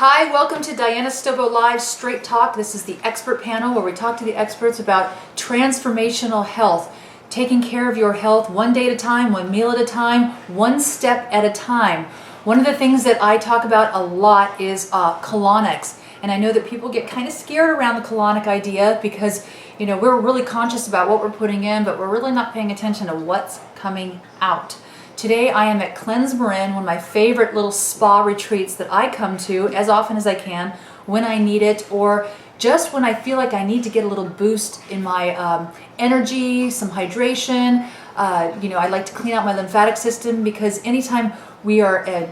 Hi, welcome to Diana Stobo Live Straight Talk. This is the expert panel where we talk to the experts about transformational health, taking care of your health one day at a time, one meal at a time, one step at a time. One of the things that I talk about a lot is colonics. And I know that people get kind of scared around the colonic idea because, you know, we're really conscious about what we're putting in, but we're really not paying attention to what's coming out. Today I am at Cleanse Marin, one of my favorite little spa retreats that I come to as often as I can when I need it, or just when I feel like I need to get a little boost in my energy, some hydration. I like to clean out my lymphatic system because anytime we are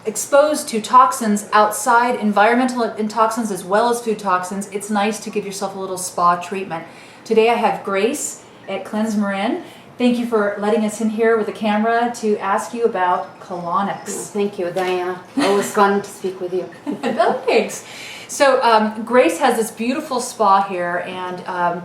exposed to toxins outside, environmental toxins as well as food toxins, it's nice to give yourself a little spa treatment. Today I have Grace at Cleanse Marin. Thank you for letting us in here with the camera to ask you about colonics. Thank you, Diana. Always fun to speak with you. Thanks. So Grace has this beautiful spa here, and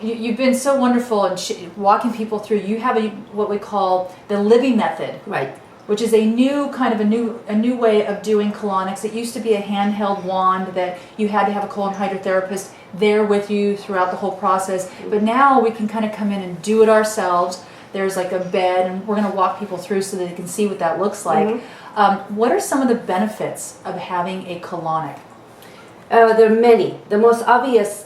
you've been so wonderful in walking people through. You have what we call the living method, Right. which is a new way of doing colonics. It used to be a handheld wand that you had to have a colon hydrotherapist there with you throughout the whole process. But now we can kind of come in and do it ourselves. There's like a bed, and we're going to walk people through so that they can see what that looks like. Mm-hmm. What are some of the benefits of having a colonic? There are many. The most obvious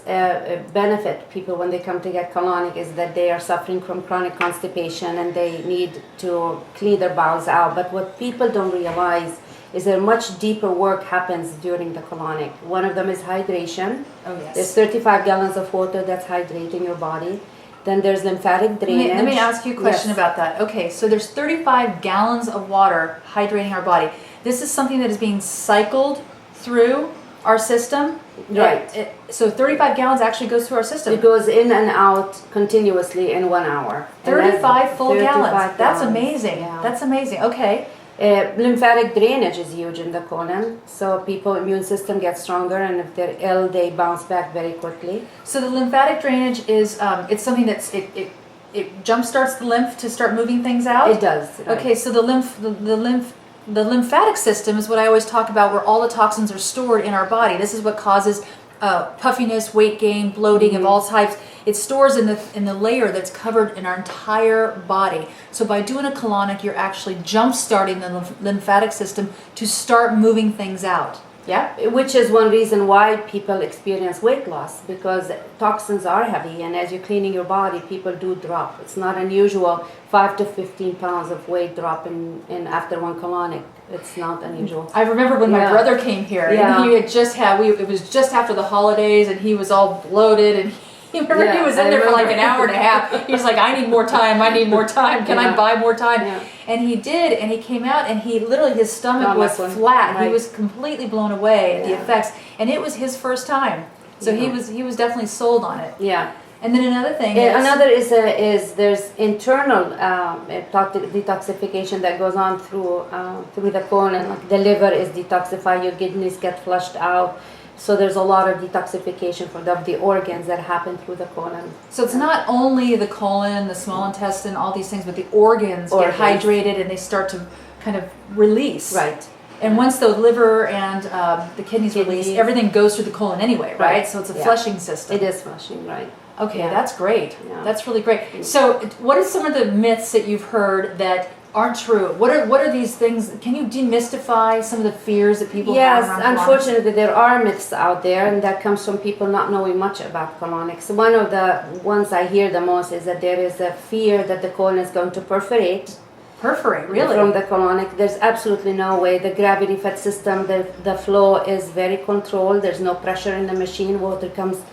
benefit people when they come to get colonic is that they are suffering from chronic constipation and they need to clean their bowels out. But what people don't realize is that much deeper work happens during the colonic. One of them is hydration. Oh, yes. There's 35 gallons of water that's hydrating your body. Then there's lymphatic drainage. Let me ask you a question Yes. about that. Okay, so there's 35 gallons of water hydrating our body. This is something that is being cycled through our system. Right. So 35 gallons actually goes through our system. It goes in and out continuously in 1 hour. 35 full 35 gallons. That's gallons. amazing. Yeah. That's amazing. Okay. Lymphatic drainage is huge in the colon, so people's immune system gets stronger, and if they're ill, they bounce back very quickly. So the lymphatic drainage is it's something that's it jump starts the lymph to start moving things out. It does. Right. Okay, so the lymphatic system is what I always talk about, where all the toxins are stored in our body. This is what causes puffiness, weight gain, bloating of all types. It stores in the layer that's covered in our entire body. So by doing a colonic, you're actually jump starting the lymphatic system to start moving things out. Yeah. Which is one reason why people experience weight loss, because toxins are heavy, and as you're cleaning your body, people do drop. It's not unusual 5 to 15 pounds of weight drop in after one colonic. It's not unusual. I remember when my brother came here, and he had just it was just after the holidays, and he was all bloated, and he was in there for like an hour and a half. He was like, I need more time, can I buy more time? Yeah. And he did, and he came out, and he literally, his stomach was flat. Right. He was completely blown away at the effects, and it was his first time. So he was definitely sold on it. Yeah. And then another thing is there's internal detoxification that goes on through the colon. Like the liver is detoxified, your kidneys get flushed out. So there's a lot of detoxification for the organs that happen through the colon. So it's not only the colon, the small intestine, all these things, but the organs get hydrated and they start to kind of release. Right. And once the liver and the kidneys release, everything goes through the colon anyway, right? So it's a flushing system. It is flushing, right. Okay, that's great. Yeah. That's really great. So what are some of the myths that you've heard that aren't true? What are these things? Can you demystify some of the fears that people have around colonics? Unfortunately, there are myths out there, and that comes from people not knowing much about colonics. One of the ones I hear the most is that there is a fear that the colon is going to perforate. Perforate, really? From the colonic. There's absolutely no way. The gravity fed system, the flow is very controlled. There's no pressure in the machine. Water comes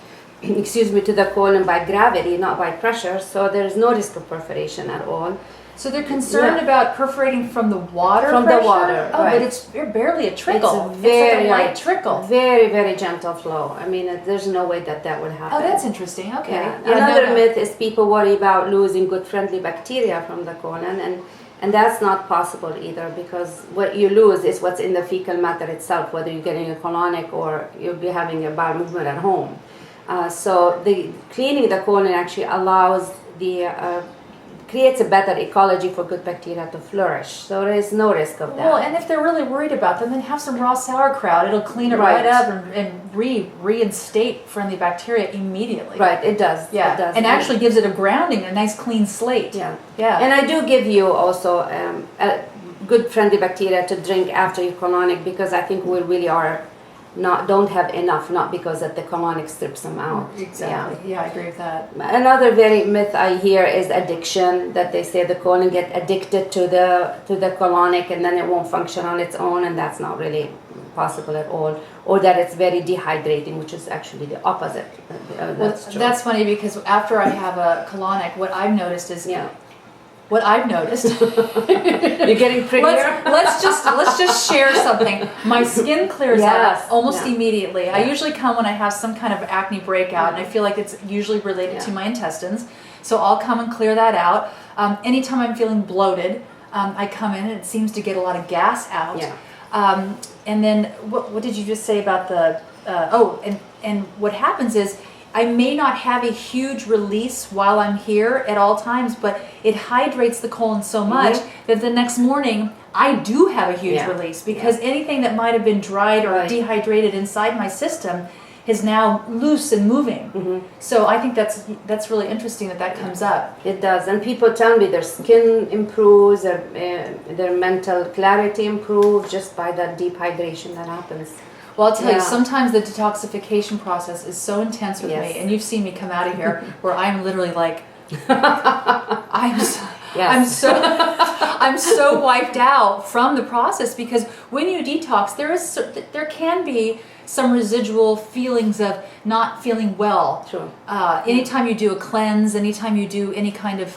to the colon by gravity, not by pressure. So there's no risk of perforation at all. So they're concerned about perforating from the water From pressure? the water, Oh, right. but it's barely a trickle. It's very like a light trickle. Very, very gentle flow. I mean, there's no way that would happen. Oh, that's interesting. Okay. Yeah. Another myth is people worry about losing good friendly bacteria from the colon, and that's not possible either, because what you lose is what's in the fecal matter itself, whether you're getting a colonic or you'll be having a bowel movement at home. So the cleaning the colon actually allows the creates a better ecology for good bacteria to flourish. So there is no risk of that. Well, and if they're really worried about them, then have some raw sauerkraut. It'll clean it right up and reinstate friendly bacteria immediately. Right, it does. Yeah, it does. and actually gives it a grounding, a nice clean slate. Yeah, yeah. And I do give you also a good friendly bacteria to drink after your colonic, because I think we really don't have enough, not because that the colonic strips them out. Exactly. Yeah, I agree with that. Another very myth I hear is addiction, that they say the colon get addicted to the colonic and then it won't function on its own, and that's not really possible at all. Or that it's very dehydrating, which is actually the opposite. That's funny, because after I have a colonic, what I've noticed is what I've noticed. You're getting prettier. Let's just share something. My skin clears up almost immediately. Yeah. I usually come when I have some kind of acne breakout, and I feel like it's usually related to my intestines. So I'll come and clear that out. Anytime I'm feeling bloated, I come in and it seems to get a lot of gas out. Yeah. And then what did you just say about the? And what happens is, I may not have a huge release while I'm here at all times, but it hydrates the colon so much that the next morning I do have a huge release, because anything that might have been dried or dehydrated inside my system is now loose and moving. So I think that's really interesting that comes up. It does, and people tell me their skin improves, their mental clarity improves just by that deep hydration that happens. Well, I'll tell you, sometimes the detoxification process is so intense with me, and you've seen me come out of here where I'm literally like, I'm so wiped out from the process, because when you detox, there can be some residual feelings of not feeling well. Sure. Anytime you do a cleanse, anytime you do any kind of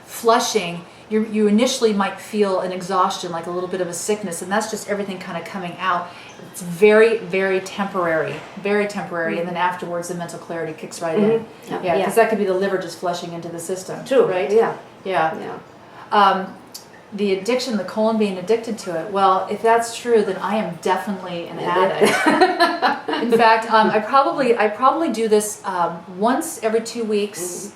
flushing, you initially might feel an exhaustion, like a little bit of a sickness, and that's just everything kind of coming out. It's very, very temporary, and then afterwards the mental clarity kicks right in. Yeah, because that could be the liver just flushing into the system. True. Right? Yeah. The addiction, the colon being addicted to it. Well, if that's true, then I am definitely an addict. In fact, I probably do this once every 2 weeks,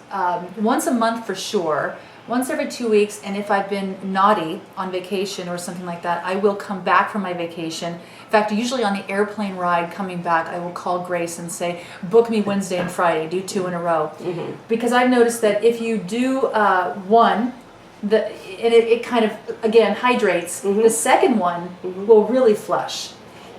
once a month for sure. Once every 2 weeks, and if I've been naughty on vacation or something like that, I will come back from my vacation. In fact, usually on the airplane ride coming back, I will call Grace and say, book me Wednesday and Friday, do 2 in a row. Because I've noticed that if you do one, it kind of, again, hydrates. The second one will really flush.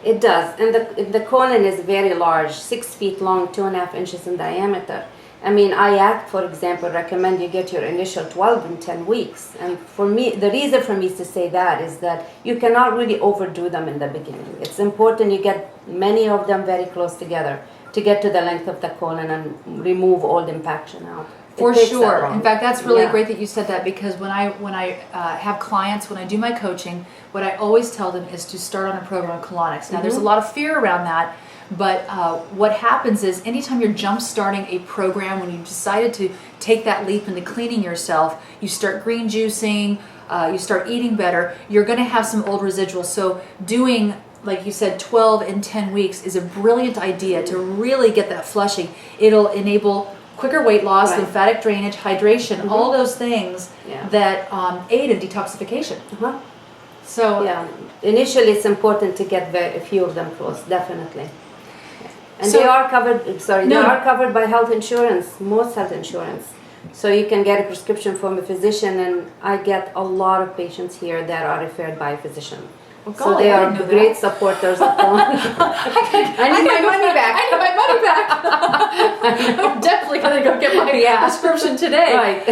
It does, and the colon is very large, 6 feet long, 2.5 inches in diameter. I mean, IACT, for example, recommend you get your initial 12 in 10 weeks. And for me, the reason for me to say that is that you cannot really overdo them in the beginning. It's important you get many of them very close together to get to the length of the colon and remove all the impaction out. For sure. In fact, that's really great that you said that, because when I have clients, when I do my coaching, what I always tell them is to start on a program of colonics. Now, there's a lot of fear around that. But what happens is, anytime you're jump starting a program, when you decided to take that leap into cleaning yourself, you start green juicing, you start eating better, you're going to have some old residuals. So doing, like you said, 12 in 10 weeks is a brilliant idea to really get that flushing. It'll enable quicker weight loss, lymphatic drainage, hydration, all those things that aid in detoxification. So initially it's important to get a few of them close, definitely. And they are covered. They are covered by health insurance, most health insurance. So you can get a prescription from a physician, and I get a lot of patients here that are referred by a physician. Well, so they are great supporters of colonics. I need my money back. I need my money back. I'm definitely going to go get my prescription today. Right.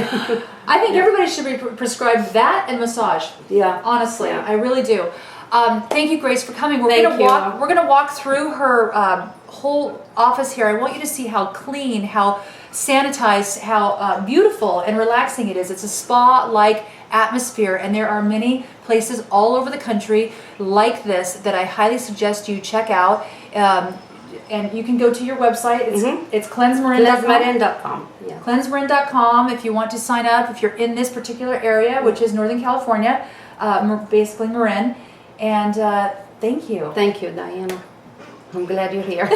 I think everybody should be prescribed that and massage. Yeah. Honestly, I really do. Thank you, Grace, for coming. We're going to walk through her whole office here. I want you to see how clean, how sanitized, how beautiful and relaxing it is. It's a spa-like atmosphere, and there are many places all over the country like this that I highly suggest you check out. And you can go to your website. It's cleansemarin.com. Cleansemarin.com. Yeah. Cleansemarin.com if you want to sign up, if you're in this particular area, which is Northern California, basically Marin. And thank you. Thank you, Diana. I'm glad you're here.